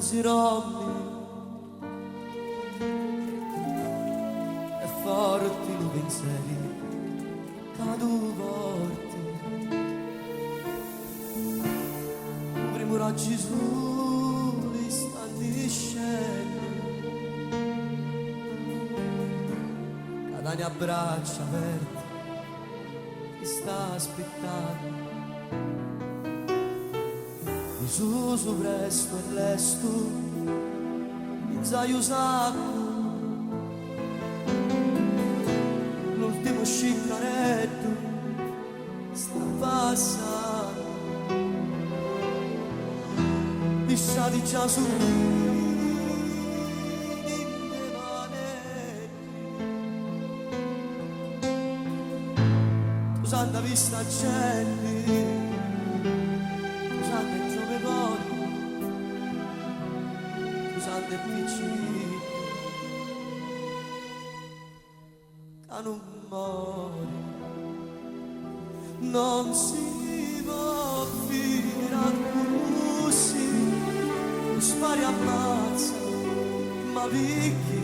si rompe e forti i pensieri che tu porti. Un primo raggio soli stanno scendendo, Catania a braccia aperte ti sta aspettando. Gesù presto e lesto in zaio sacco, l'ultimo sciccaretto sta passando, lasciati già su le manetti, tu santa vista accendi, usando i piccini che non muore, non si può finire così, non spari ammazza, ma picchi,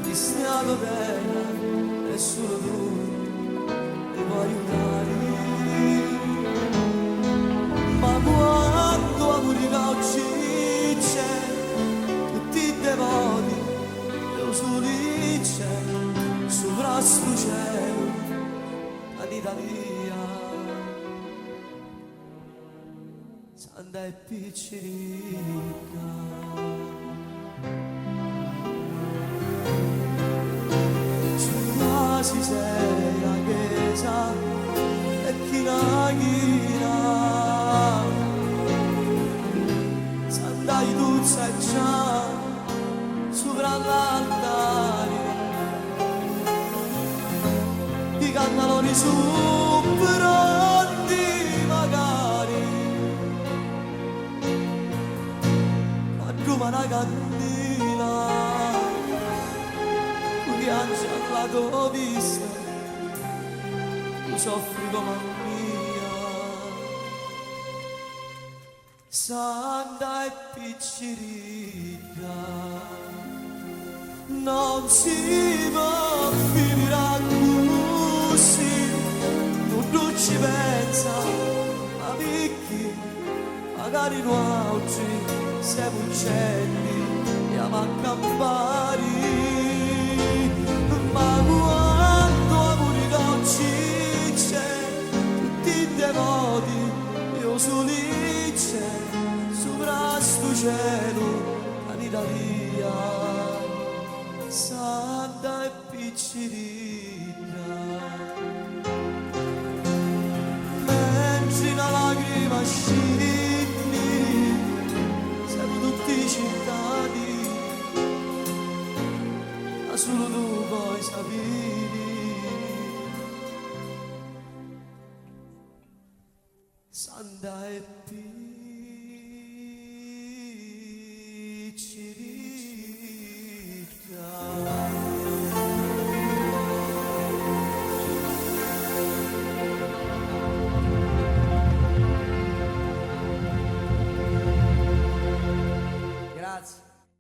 ti stai alla terra e solo tu ti puoi aiutare. Ma quando amore oggi c'è, tutti i devoti, io soli c'è, sopra sto cielo, ad Italia, santa e piccirica. Su quasi sei la chiesa e chi la ghira, dai tu sei già sopra l'altare, ti cantano di su pronti magari, ma giù una candela, tu piangi alla tua vista, tu soffri come a mia. Santa e piccirica, non si può finire così, non ci pensa, ma picchi, magari noi oggi siamo uccelli, andiamo a campare, ma quando amore oggi c'è, tutti i devoti, io soli c'è, sopra sto cielo, ad Italia, santa e piccirica. Mentre una lacrima scindi, siamo tutti cittadini, ma solo tu